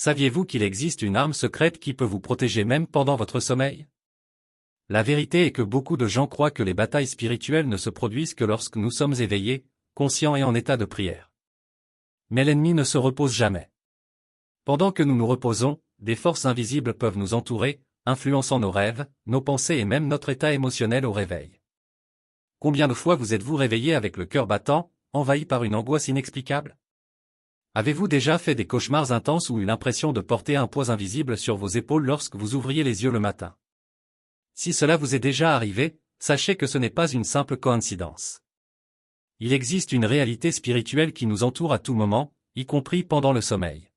Saviez-vous qu'il existe une arme secrète qui peut vous protéger même pendant votre sommeil? La vérité est que beaucoup de gens croient que les batailles spirituelles ne se produisent que lorsque nous sommes éveillés, conscients et en état de prière. Mais l'ennemi ne se repose jamais. Pendant que nous nous reposons, des forces invisibles peuvent nous entourer, influençant nos rêves, nos pensées et même notre état émotionnel au réveil. Combien de fois vous êtes-vous réveillé avec le cœur battant, envahi par une angoisse inexplicable? Avez-vous déjà fait des cauchemars intenses ou eu l'impression de porter un poids invisible sur vos épaules lorsque vous ouvriez les yeux le matin? Si cela vous est déjà arrivé, sachez que ce n'est pas une simple coïncidence. Il existe une réalité spirituelle qui nous entoure à tout moment, y compris pendant le sommeil.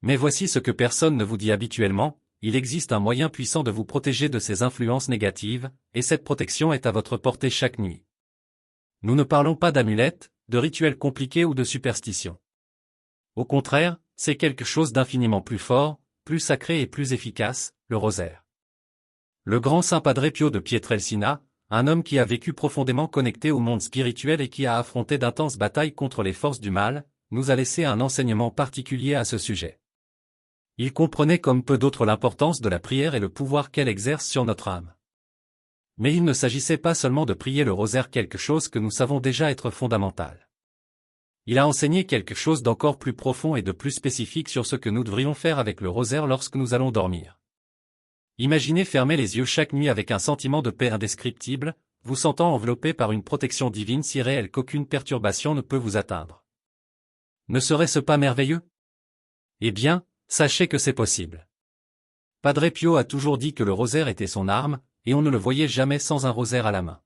Mais voici ce que personne ne vous dit habituellement, il existe un moyen puissant de vous protéger de ces influences négatives, et cette protection est à votre portée chaque nuit. Nous ne parlons pas d'amulettes, de rituels compliqués ou de superstitions. Au contraire, c'est quelque chose d'infiniment plus fort, plus sacré et plus efficace, le rosaire. Le grand saint Padre Pio de Pietrelcina, un homme qui a vécu profondément connecté au monde spirituel et qui a affronté d'intenses batailles contre les forces du mal, nous a laissé un enseignement particulier à ce sujet. Il comprenait comme peu d'autres l'importance de la prière et le pouvoir qu'elle exerce sur notre âme. Mais il ne s'agissait pas seulement de prier le rosaire, quelque chose que nous savons déjà être fondamental. Il a enseigné quelque chose d'encore plus profond et de plus spécifique sur ce que nous devrions faire avec le rosaire lorsque nous allons dormir. Imaginez fermer les yeux chaque nuit avec un sentiment de paix indescriptible, vous sentant enveloppé par une protection divine si réelle qu'aucune perturbation ne peut vous atteindre. Ne serait-ce pas merveilleux? Eh bien, sachez que c'est possible. Padre Pio a toujours dit que le rosaire était son arme, et on ne le voyait jamais sans un rosaire à la main.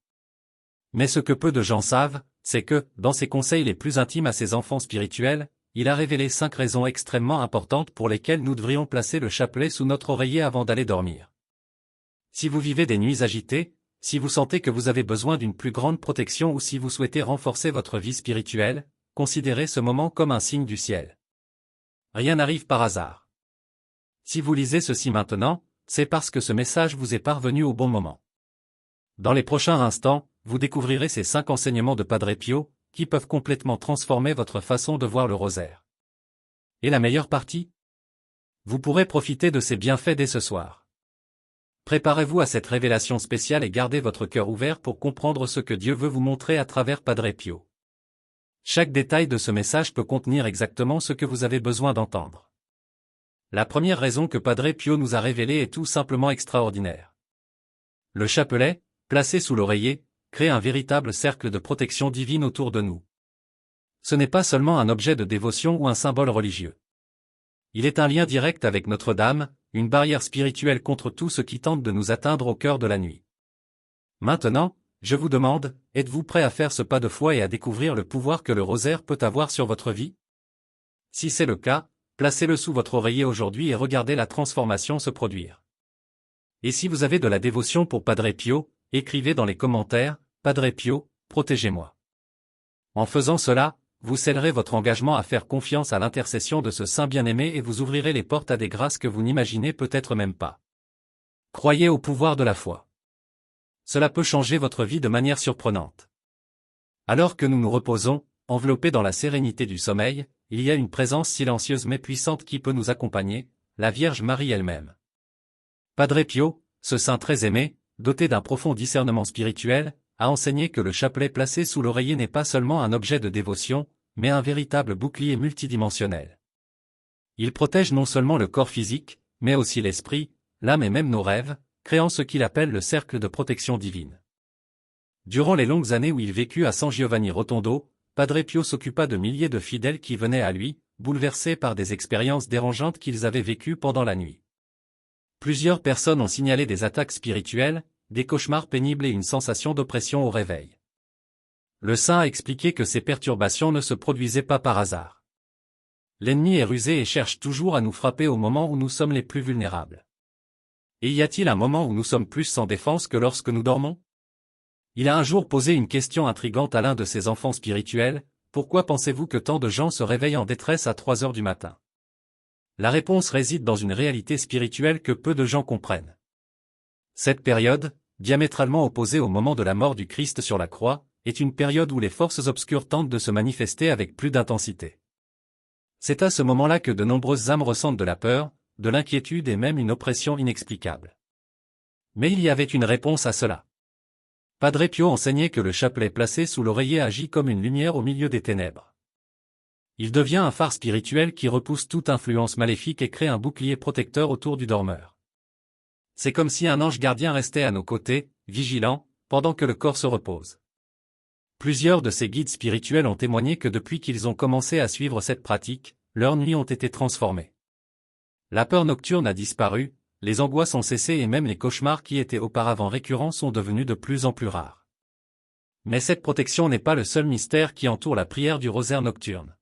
Mais ce que peu de gens savent, c'est que, dans ses conseils les plus intimes à ses enfants spirituels, il a révélé 5 raisons extrêmement importantes pour lesquelles nous devrions placer le chapelet sous notre oreiller avant d'aller dormir. Si vous vivez des nuits agitées, si vous sentez que vous avez besoin d'une plus grande protection ou si vous souhaitez renforcer votre vie spirituelle, considérez ce moment comme un signe du ciel. Rien n'arrive par hasard. Si vous lisez ceci maintenant, c'est parce que ce message vous est parvenu au bon moment. Dans les prochains instants, vous découvrirez ces 5 enseignements de Padre Pio, qui peuvent complètement transformer votre façon de voir le rosaire. Et la meilleure partie? Vous pourrez profiter de ces bienfaits dès ce soir. Préparez-vous à cette révélation spéciale et gardez votre cœur ouvert pour comprendre ce que Dieu veut vous montrer à travers Padre Pio. Chaque détail de ce message peut contenir exactement ce que vous avez besoin d'entendre. La première raison que Padre Pio nous a révélée est tout simplement extraordinaire. Le chapelet, placé sous l'oreiller, crée un véritable cercle de protection divine autour de nous. Ce n'est pas seulement un objet de dévotion ou un symbole religieux. Il est un lien direct avec Notre-Dame, une barrière spirituelle contre tout ce qui tente de nous atteindre au cœur de la nuit. Maintenant, je vous demande, êtes-vous prêt à faire ce pas de foi et à découvrir le pouvoir que le rosaire peut avoir sur votre vie? Si c'est le cas, placez-le sous votre oreiller aujourd'hui et regardez la transformation se produire. Et si vous avez de la dévotion pour Padre Pio, écrivez dans les commentaires, Padre Pio, protégez-moi. En faisant cela, vous scellerez votre engagement à faire confiance à l'intercession de ce saint bien-aimé et vous ouvrirez les portes à des grâces que vous n'imaginez peut-être même pas. Croyez au pouvoir de la foi. Cela peut changer votre vie de manière surprenante. Alors que nous nous reposons, enveloppés dans la sérénité du sommeil, il y a une présence silencieuse mais puissante qui peut nous accompagner, la Vierge Marie elle-même. Padre Pio, ce saint très aimé, doté d'un profond discernement spirituel, a enseigné que le chapelet placé sous l'oreiller n'est pas seulement un objet de dévotion, mais un véritable bouclier multidimensionnel. Il protège non seulement le corps physique, mais aussi l'esprit, l'âme et même nos rêves, créant ce qu'il appelle le cercle de protection divine. Durant les longues années où il vécut à San Giovanni Rotondo, Padre Pio s'occupa de milliers de fidèles qui venaient à lui, bouleversés par des expériences dérangeantes qu'ils avaient vécues pendant la nuit. Plusieurs personnes ont signalé des attaques spirituelles, des cauchemars pénibles et une sensation d'oppression au réveil. Le saint a expliqué que ces perturbations ne se produisaient pas par hasard. L'ennemi est rusé et cherche toujours à nous frapper au moment où nous sommes les plus vulnérables. Et y a-t-il un moment où nous sommes plus sans défense que lorsque nous dormons? Il a un jour posé une question intrigante à l'un de ses enfants spirituels, pourquoi pensez-vous que tant de gens se réveillent en détresse à 3 heures du matin? La réponse réside dans une réalité spirituelle que peu de gens comprennent. Cette période, diamétralement opposée au moment de la mort du Christ sur la croix, est une période où les forces obscures tentent de se manifester avec plus d'intensité. C'est à ce moment-là que de nombreuses âmes ressentent de la peur, de l'inquiétude et même une oppression inexplicable. Mais il y avait une réponse à cela. Padre Pio enseignait que le chapelet placé sous l'oreiller agit comme une lumière au milieu des ténèbres. Il devient un phare spirituel qui repousse toute influence maléfique et crée un bouclier protecteur autour du dormeur. C'est comme si un ange gardien restait à nos côtés, vigilant, pendant que le corps se repose. Plusieurs de ces guides spirituels ont témoigné que depuis qu'ils ont commencé à suivre cette pratique, leurs nuits ont été transformées. La peur nocturne a disparu, les angoisses ont cessé et même les cauchemars qui étaient auparavant récurrents sont devenus de plus en plus rares. Mais cette protection n'est pas le seul mystère qui entoure la prière du rosaire nocturne.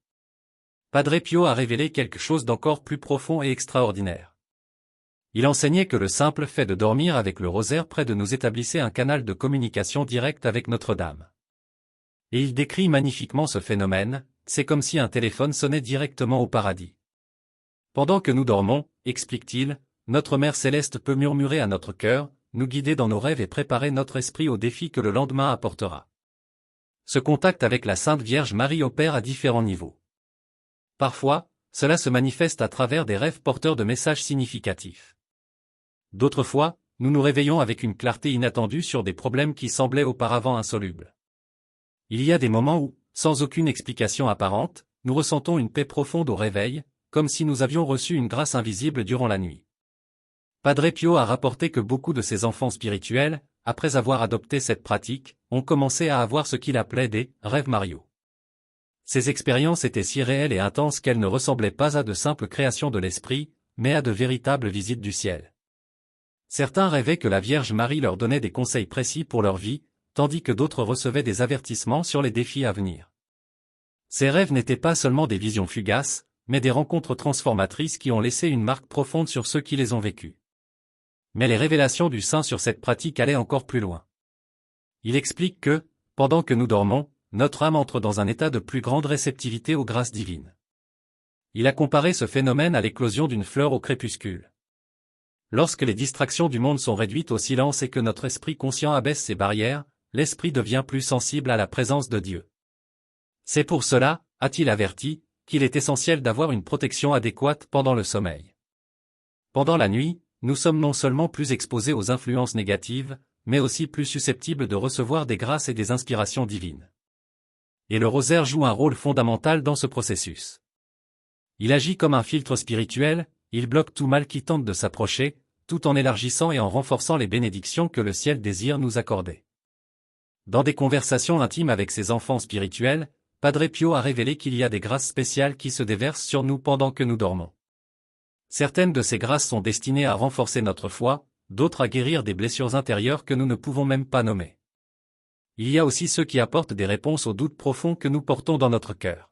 Padre Pio a révélé quelque chose d'encore plus profond et extraordinaire. Il enseignait que le simple fait de dormir avec le rosaire près de nous établissait un canal de communication directe avec Notre-Dame. Et il décrit magnifiquement ce phénomène, c'est comme si un téléphone sonnait directement au paradis. Pendant que nous dormons, explique-t-il, notre Mère Céleste peut murmurer à notre cœur, nous guider dans nos rêves et préparer notre esprit aux défis que le lendemain apportera. Ce contact avec la Sainte Vierge Marie opère à différents niveaux. Parfois, cela se manifeste à travers des rêves porteurs de messages significatifs. D'autres fois, nous nous réveillons avec une clarté inattendue sur des problèmes qui semblaient auparavant insolubles. Il y a des moments où, sans aucune explication apparente, nous ressentons une paix profonde au réveil, comme si nous avions reçu une grâce invisible durant la nuit. Padre Pio a rapporté que beaucoup de ses enfants spirituels, après avoir adopté cette pratique, ont commencé à avoir ce qu'il appelait des « rêves Mario ». Ces expériences étaient si réelles et intenses qu'elles ne ressemblaient pas à de simples créations de l'esprit, mais à de véritables visites du ciel. Certains rêvaient que la Vierge Marie leur donnait des conseils précis pour leur vie, tandis que d'autres recevaient des avertissements sur les défis à venir. Ces rêves n'étaient pas seulement des visions fugaces, mais des rencontres transformatrices qui ont laissé une marque profonde sur ceux qui les ont vécues. Mais les révélations du saint sur cette pratique allaient encore plus loin. Il explique que, pendant que nous dormons, notre âme entre dans un état de plus grande réceptivité aux grâces divines. Il a comparé ce phénomène à l'éclosion d'une fleur au crépuscule. Lorsque les distractions du monde sont réduites au silence et que notre esprit conscient abaisse ses barrières, l'esprit devient plus sensible à la présence de Dieu. C'est pour cela, a-t-il averti, qu'il est essentiel d'avoir une protection adéquate pendant le sommeil. Pendant la nuit, nous sommes non seulement plus exposés aux influences négatives, mais aussi plus susceptibles de recevoir des grâces et des inspirations divines. Et le rosaire joue un rôle fondamental dans ce processus. Il agit comme un filtre spirituel, il bloque tout mal qui tente de s'approcher, tout en élargissant et en renforçant les bénédictions que le ciel désire nous accorder. Dans des conversations intimes avec ses enfants spirituels, Padre Pio a révélé qu'il y a des grâces spéciales qui se déversent sur nous pendant que nous dormons. Certaines de ces grâces sont destinées à renforcer notre foi, d'autres à guérir des blessures intérieures que nous ne pouvons même pas nommer. Il y a aussi ceux qui apportent des réponses aux doutes profonds que nous portons dans notre cœur.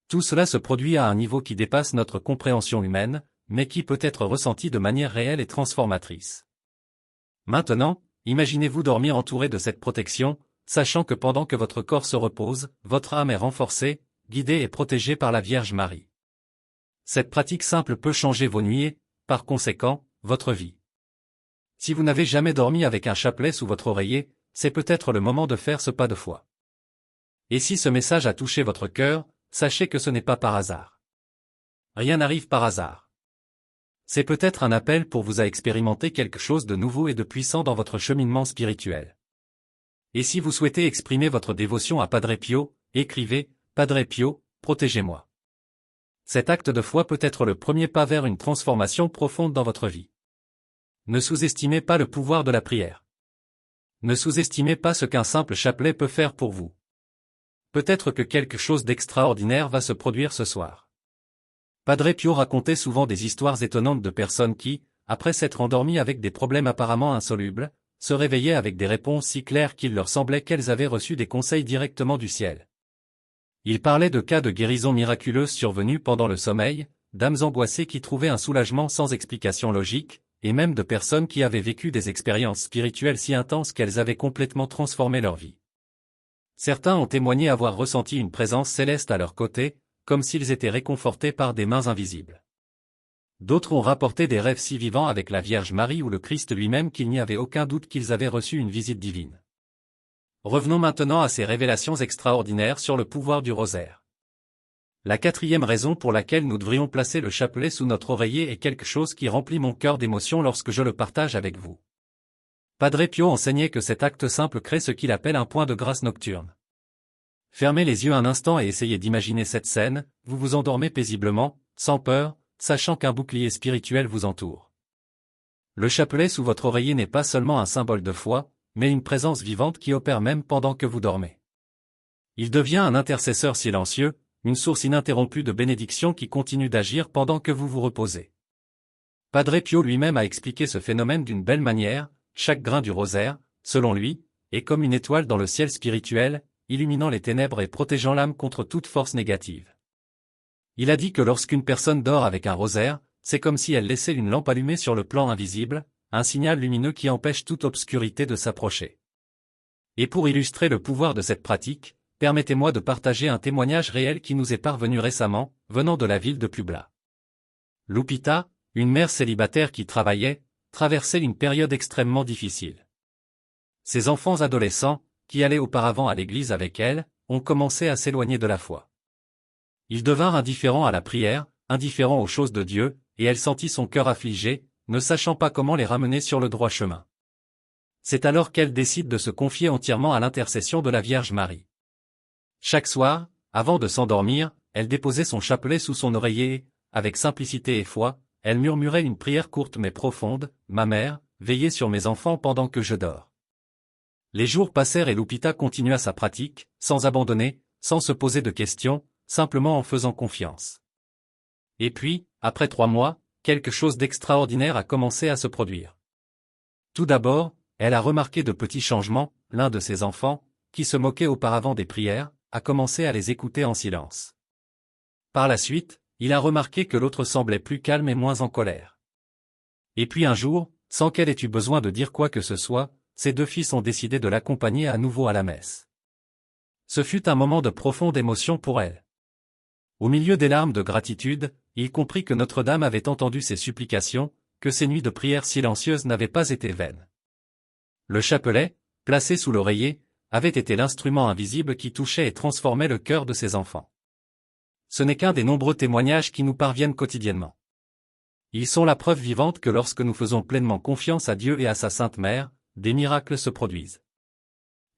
Tout cela se produit à un niveau qui dépasse notre compréhension humaine, mais qui peut être ressenti de manière réelle et transformatrice. Maintenant, imaginez-vous dormir entouré de cette protection, sachant que pendant que votre corps se repose, votre âme est renforcée, guidée et protégée par la Vierge Marie. Cette pratique simple peut changer vos nuits et, par conséquent, votre vie. Si vous n'avez jamais dormi avec un chapelet sous votre oreiller, c'est peut-être le moment de faire ce pas de foi. Et si ce message a touché votre cœur, sachez que ce n'est pas par hasard. Rien n'arrive par hasard. C'est peut-être un appel pour vous à expérimenter quelque chose de nouveau et de puissant dans votre cheminement spirituel. Et si vous souhaitez exprimer votre dévotion à Padre Pio, écrivez « Padre Pio, protégez-moi ». Cet acte de foi peut être le premier pas vers une transformation profonde dans votre vie. Ne sous-estimez pas le pouvoir de la prière. Ne sous-estimez pas ce qu'un simple chapelet peut faire pour vous. Peut-être que quelque chose d'extraordinaire va se produire ce soir. Padre Pio racontait souvent des histoires étonnantes de personnes qui, après s'être endormies avec des problèmes apparemment insolubles, se réveillaient avec des réponses si claires qu'il leur semblait qu'elles avaient reçu des conseils directement du ciel. Il parlait de cas de guérison miraculeuse survenus pendant le sommeil, d'âmes angoissées qui trouvaient un soulagement sans explication logique, et même de personnes qui avaient vécu des expériences spirituelles si intenses qu'elles avaient complètement transformé leur vie. Certains ont témoigné avoir ressenti une présence céleste à leur côté, comme s'ils étaient réconfortés par des mains invisibles. D'autres ont rapporté des rêves si vivants avec la Vierge Marie ou le Christ lui-même qu'il n'y avait aucun doute qu'ils avaient reçu une visite divine. Revenons maintenant à ces révélations extraordinaires sur le pouvoir du rosaire. La quatrième raison pour laquelle nous devrions placer le chapelet sous notre oreiller est quelque chose qui remplit mon cœur d'émotion lorsque je le partage avec vous. Padre Pio enseignait que cet acte simple crée ce qu'il appelle un point de grâce nocturne. Fermez les yeux un instant et essayez d'imaginer cette scène, vous vous endormez paisiblement, sans peur, sachant qu'un bouclier spirituel vous entoure. Le chapelet sous votre oreiller n'est pas seulement un symbole de foi, mais une présence vivante qui opère même pendant que vous dormez. Il devient un intercesseur silencieux, une source ininterrompue de bénédiction qui continue d'agir pendant que vous vous reposez. Padre Pio lui-même a expliqué ce phénomène d'une belle manière, chaque grain du rosaire, selon lui, est comme une étoile dans le ciel spirituel, illuminant les ténèbres et protégeant l'âme contre toute force négative. Il a dit que lorsqu'une personne dort avec un rosaire, c'est comme si elle laissait une lampe allumée sur le plan invisible, un signal lumineux qui empêche toute obscurité de s'approcher. Et pour illustrer le pouvoir de cette pratique, permettez-moi de partager un témoignage réel qui nous est parvenu récemment, venant de la ville de Puebla. Lupita, une mère célibataire qui travaillait, traversait une période extrêmement difficile. Ses enfants adolescents, qui allaient auparavant à l'église avec elle, ont commencé à s'éloigner de la foi. Ils devinrent indifférents à la prière, indifférents aux choses de Dieu, et elle sentit son cœur affligé, ne sachant pas comment les ramener sur le droit chemin. C'est alors qu'elle décide de se confier entièrement à l'intercession de la Vierge Marie. Chaque soir, avant de s'endormir, elle déposait son chapelet sous son oreiller et, avec simplicité et foi, elle murmurait une prière courte mais profonde, « Ma mère, veillez sur mes enfants pendant que je dors. » Les jours passèrent et Lupita continua sa pratique, sans abandonner, sans se poser de questions, simplement en faisant confiance. Et puis, après 3 mois, quelque chose d'extraordinaire a commencé à se produire. Tout d'abord, elle a remarqué de petits changements, l'un de ses enfants, qui se moquait auparavant des prières, a commencé à les écouter en silence. Par la suite, il a remarqué que l'autre semblait plus calme et moins en colère. Et puis un jour, sans qu'elle ait eu besoin de dire quoi que ce soit, ses 2 fils ont décidé de l'accompagner à nouveau à la messe. Ce fut un moment de profonde émotion pour elle. Au milieu des larmes de gratitude, il comprit que Notre-Dame avait entendu ses supplications, que ses nuits de prière silencieuses n'avaient pas été vaines. Le chapelet, placé sous l'oreiller, avait été l'instrument invisible qui touchait et transformait le cœur de ses enfants. Ce n'est qu'un des nombreux témoignages qui nous parviennent quotidiennement. Ils sont la preuve vivante que lorsque nous faisons pleinement confiance à Dieu et à sa Sainte Mère, des miracles se produisent.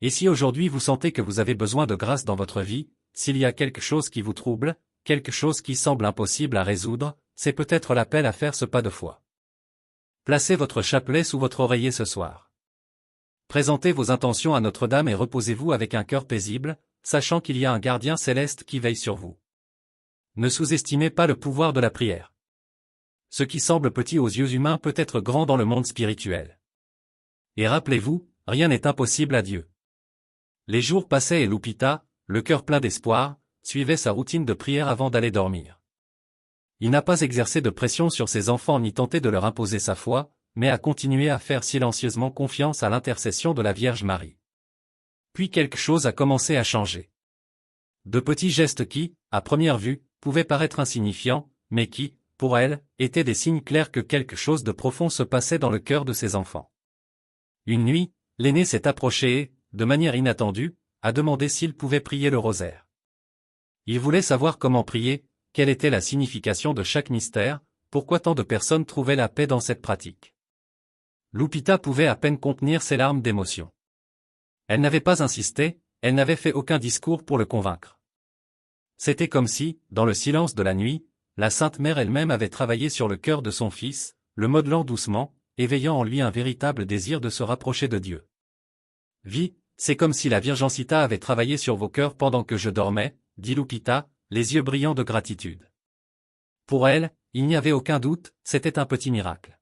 Et si aujourd'hui vous sentez que vous avez besoin de grâce dans votre vie, s'il y a quelque chose qui vous trouble, quelque chose qui semble impossible à résoudre, c'est peut-être l'appel à faire ce pas de foi. Placez votre chapelet sous votre oreiller ce soir. Présentez vos intentions à Notre-Dame et reposez-vous avec un cœur paisible, sachant qu'il y a un gardien céleste qui veille sur vous. Ne sous-estimez pas le pouvoir de la prière. Ce qui semble petit aux yeux humains peut être grand dans le monde spirituel. Et rappelez-vous, rien n'est impossible à Dieu. Les jours passaient et Lupita, le cœur plein d'espoir, suivait sa routine de prière avant d'aller dormir. Il n'a pas exercé de pression sur ses enfants ni tenté de leur imposer sa foi, mais a continué à faire silencieusement confiance à l'intercession de la Vierge Marie. Puis quelque chose a commencé à changer. De petits gestes qui, à première vue, pouvaient paraître insignifiants, mais qui, pour elle, étaient des signes clairs que quelque chose de profond se passait dans le cœur de ses enfants. Une nuit, l'aîné s'est approché et, de manière inattendue, a demandé s'il pouvait prier le rosaire. Il voulait savoir comment prier, quelle était la signification de chaque mystère, pourquoi tant de personnes trouvaient la paix dans cette pratique. Lupita pouvait à peine contenir ses larmes d'émotion. Elle n'avait pas insisté, elle n'avait fait aucun discours pour le convaincre. C'était comme si, dans le silence de la nuit, la Sainte Mère elle-même avait travaillé sur le cœur de son fils, le modelant doucement, éveillant en lui un véritable désir de se rapprocher de Dieu. Vie, c'est comme si la Virgencita avait travaillé sur vos cœurs pendant que je dormais, dit Lupita, les yeux brillants de gratitude. Pour elle, il n'y avait aucun doute, c'était un petit miracle.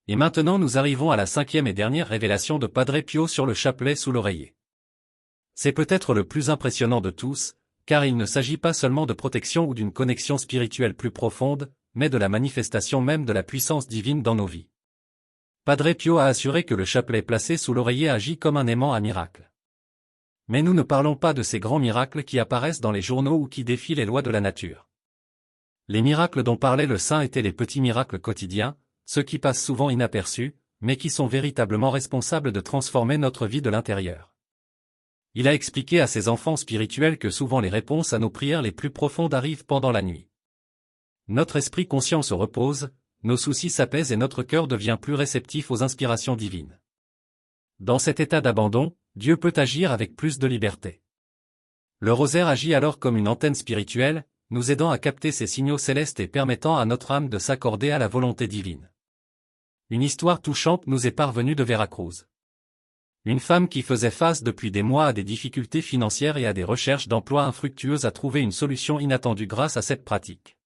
Et maintenant nous arrivons à la 5e et dernière révélation de Padre Pio sur le chapelet sous l'oreiller. C'est peut-être le plus impressionnant de tous, car il ne s'agit pas seulement de protection ou d'une connexion spirituelle plus profonde, mais de la manifestation même de la puissance divine dans nos vies. Padre Pio a assuré que le chapelet placé sous l'oreiller agit comme un aimant à miracle. Mais nous ne parlons pas de ces grands miracles qui apparaissent dans les journaux ou qui défient les lois de la nature. Les miracles dont parlait le saint étaient les petits miracles quotidiens, ceux qui passent souvent inaperçus, mais qui sont véritablement responsables de transformer notre vie de l'intérieur. Il a expliqué à ses enfants spirituels que souvent les réponses à nos prières les plus profondes arrivent pendant la nuit. Notre esprit conscient se repose, nos soucis s'apaisent et notre cœur devient plus réceptif aux inspirations divines. Dans cet état d'abandon, Dieu peut agir avec plus de liberté. Le rosaire agit alors comme une antenne spirituelle, nous aidant à capter ces signaux célestes et permettant à notre âme de s'accorder à la volonté divine. Une histoire touchante nous est parvenue de Veracruz. Une femme qui faisait face depuis des mois à des difficultés financières et à des recherches d'emploi infructueuses a trouvé une solution inattendue grâce à cette pratique.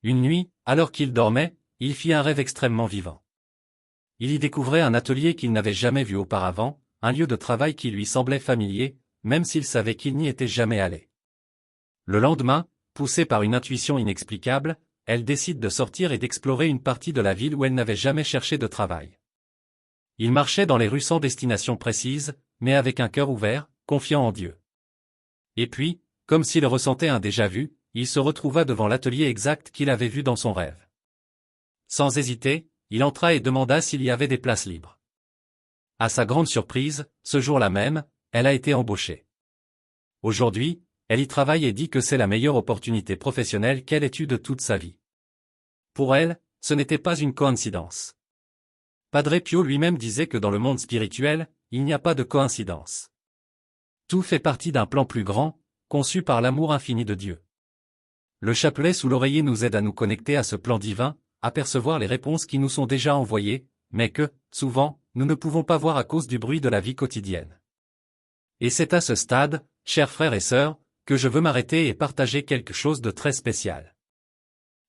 Une nuit, alors qu'il dormait, il fit un rêve extrêmement vivant. Il y découvrait un atelier qu'il n'avait jamais vu auparavant, un lieu de travail qui lui semblait familier, même s'il savait qu'il n'y était jamais allé. Le lendemain, poussée par une intuition inexplicable, elle décide de sortir et d'explorer une partie de la ville où elle n'avait jamais cherché de travail. Il marchait dans les rues sans destination précise, mais avec un cœur ouvert, confiant en Dieu. Et puis, comme s'il ressentait un déjà-vu, il se retrouva devant l'atelier exact qu'il avait vu dans son rêve. Sans hésiter, il entra et demanda s'il y avait des places libres. À sa grande surprise, ce jour-là même, elle a été embauchée. Aujourd'hui, elle y travaille et dit que c'est la meilleure opportunité professionnelle qu'elle ait eue de toute sa vie. Pour elle, ce n'était pas une coïncidence. Padre Pio lui-même disait que dans le monde spirituel, il n'y a pas de coïncidence. Tout fait partie d'un plan plus grand, conçu par l'amour infini de Dieu. Le chapelet sous l'oreiller nous aide à nous connecter à ce plan divin, à percevoir les réponses qui nous sont déjà envoyées, mais que, souvent, nous ne pouvons pas voir à cause du bruit de la vie quotidienne. Et c'est à ce stade, chers frères et sœurs, que je veux m'arrêter et partager quelque chose de très spécial.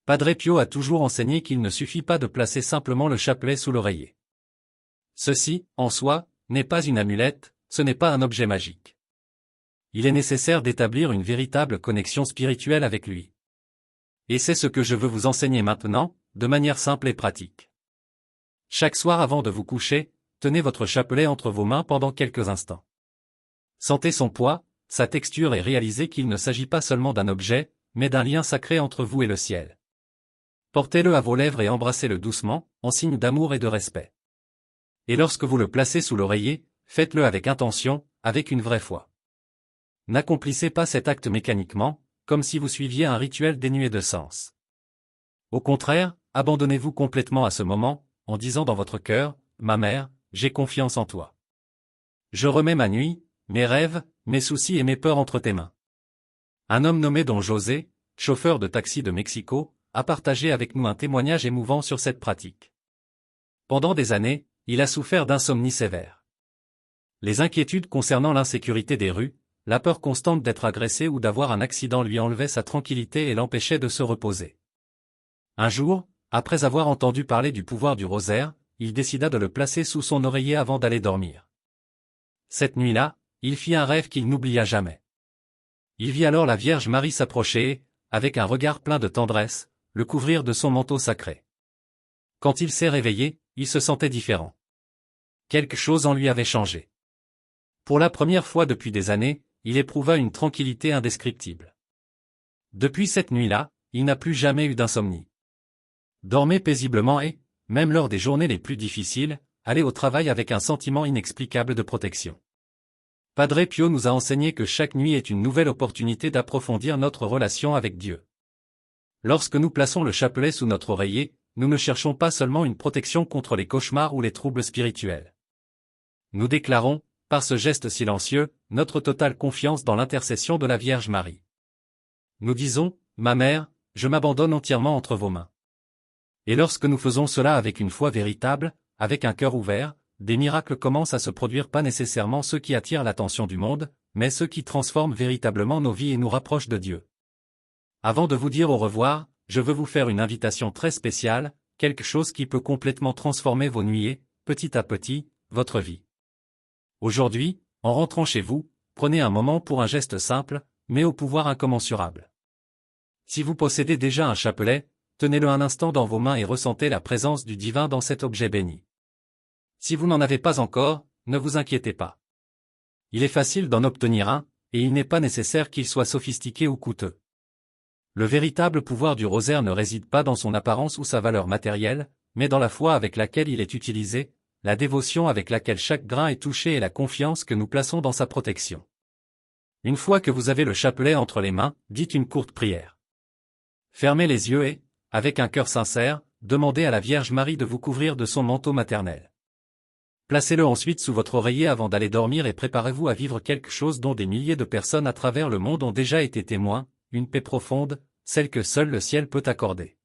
Padre Pio a toujours enseigné qu'il ne suffit pas de placer simplement le chapelet sous l'oreiller. Ceci, en soi, n'est pas une amulette, ce n'est pas un objet magique. Il est nécessaire d'établir une véritable connexion spirituelle avec lui. Et c'est ce que je veux vous enseigner maintenant, de manière simple et pratique. Chaque soir avant de vous coucher, tenez votre chapelet entre vos mains pendant quelques instants. Sentez son poids, sa texture et réalisez qu'il ne s'agit pas seulement d'un objet, mais d'un lien sacré entre vous et le ciel. Portez-le à vos lèvres et embrassez-le doucement, en signe d'amour et de respect. Et lorsque vous le placez sous l'oreiller, faites-le avec intention, avec une vraie foi. N'accomplissez pas cet acte mécaniquement, comme si vous suiviez un rituel dénué de sens. Au contraire, abandonnez-vous complètement à ce moment, en disant dans votre cœur, « Ma mère, j'ai confiance en toi. Je remets ma nuit, mes rêves, mes soucis et mes peurs entre tes mains. » Un homme nommé Don José, chauffeur de taxi de Mexico, a partagé avec nous un témoignage émouvant sur cette pratique. Pendant des années, il a souffert d'insomnie sévère. Les inquiétudes concernant l'insécurité des rues, la peur constante d'être agressé ou d'avoir un accident lui enlevaient sa tranquillité et l'empêchaient de se reposer. Un jour, après avoir entendu parler du pouvoir du rosaire, il décida de le placer sous son oreiller avant d'aller dormir. Cette nuit-là, il fit un rêve qu'il n'oublia jamais. Il vit alors la Vierge Marie s'approcher et, avec un regard plein de tendresse, le couvrir de son manteau sacré. Quand il s'est réveillé, il se sentait différent. Quelque chose en lui avait changé. Pour la première fois depuis des années, il éprouva une tranquillité indescriptible. Depuis cette nuit-là, il n'a plus jamais eu d'insomnie. Dormez paisiblement et, même lors des journées les plus difficiles, allez au travail avec un sentiment inexplicable de protection. Padre Pio nous a enseigné que chaque nuit est une nouvelle opportunité d'approfondir notre relation avec Dieu. Lorsque nous plaçons le chapelet sous notre oreiller, nous ne cherchons pas seulement une protection contre les cauchemars ou les troubles spirituels. Nous déclarons, par ce geste silencieux, notre totale confiance dans l'intercession de la Vierge Marie. Nous disons, « Ma mère, je m'abandonne entièrement entre vos mains. » Et lorsque nous faisons cela avec une foi véritable, avec un cœur ouvert, des miracles commencent à se produire, pas nécessairement ceux qui attirent l'attention du monde, mais ceux qui transforment véritablement nos vies et nous rapprochent de Dieu. Avant de vous dire au revoir, je veux vous faire une invitation très spéciale, quelque chose qui peut complètement transformer vos nuits et, petit à petit, votre vie. Aujourd'hui, en rentrant chez vous, prenez un moment pour un geste simple, mais au pouvoir incommensurable. Si vous possédez déjà un chapelet, tenez-le un instant dans vos mains et ressentez la présence du divin dans cet objet béni. Si vous n'en avez pas encore, ne vous inquiétez pas. Il est facile d'en obtenir un, et il n'est pas nécessaire qu'il soit sophistiqué ou coûteux. Le véritable pouvoir du rosaire ne réside pas dans son apparence ou sa valeur matérielle, mais dans la foi avec laquelle il est utilisé, la dévotion avec laquelle chaque grain est touché et la confiance que nous plaçons dans sa protection. Une fois que vous avez le chapelet entre les mains, dites une courte prière. Fermez les yeux et, avec un cœur sincère, demandez à la Vierge Marie de vous couvrir de son manteau maternel. Placez-le ensuite sous votre oreiller avant d'aller dormir et préparez-vous à vivre quelque chose dont des milliers de personnes à travers le monde ont déjà été témoins, une paix profonde, celle que seul le ciel peut accorder.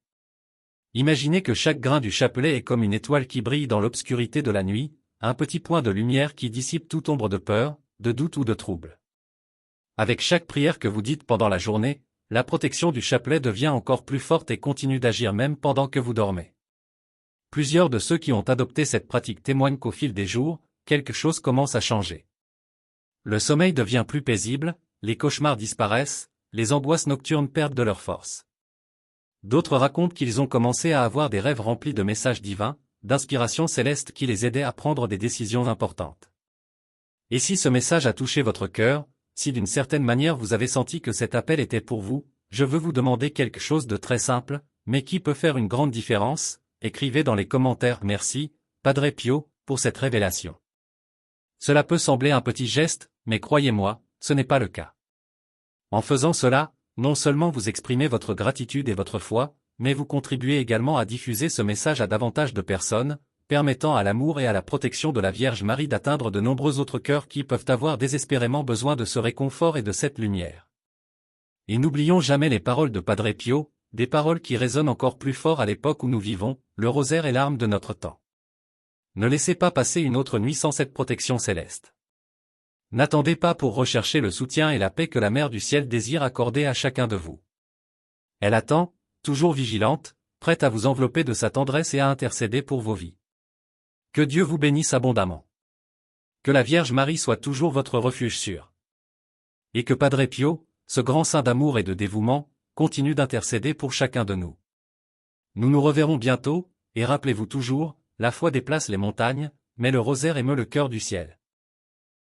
Imaginez que chaque grain du chapelet est comme une étoile qui brille dans l'obscurité de la nuit, un petit point de lumière qui dissipe toute ombre de peur, de doute ou de trouble. Avec chaque prière que vous dites pendant la journée, la protection du chapelet devient encore plus forte et continue d'agir même pendant que vous dormez. Plusieurs de ceux qui ont adopté cette pratique témoignent qu'au fil des jours, quelque chose commence à changer. Le sommeil devient plus paisible, les cauchemars disparaissent, les angoisses nocturnes perdent de leur force. D'autres racontent qu'ils ont commencé à avoir des rêves remplis de messages divins, d'inspiration céleste qui les aidaient à prendre des décisions importantes. Et si ce message a touché votre cœur, si d'une certaine manière vous avez senti que cet appel était pour vous, je veux vous demander quelque chose de très simple, mais qui peut faire une grande différence. Écrivez dans les commentaires « Merci, Padre Pio, pour cette révélation ». Cela peut sembler un petit geste, mais croyez-moi, ce n'est pas le cas. En faisant cela, non seulement vous exprimez votre gratitude et votre foi, mais vous contribuez également à diffuser ce message à davantage de personnes, permettant à l'amour et à la protection de la Vierge Marie d'atteindre de nombreux autres cœurs qui peuvent avoir désespérément besoin de ce réconfort et de cette lumière. Et n'oublions jamais les paroles de Padre Pio, des paroles qui résonnent encore plus fort à l'époque où nous vivons, le rosaire est l'arme de notre temps. Ne laissez pas passer une autre nuit sans cette protection céleste. N'attendez pas pour rechercher le soutien et la paix que la Mère du Ciel désire accorder à chacun de vous. Elle attend, toujours vigilante, prête à vous envelopper de sa tendresse et à intercéder pour vos vies. Que Dieu vous bénisse abondamment. Que la Vierge Marie soit toujours votre refuge sûr. Et que Padre Pio, ce grand saint d'amour et de dévouement, continue d'intercéder pour chacun de nous. Nous nous reverrons bientôt, et rappelez-vous toujours, la foi déplace les montagnes, mais le rosaire émeut le cœur du ciel.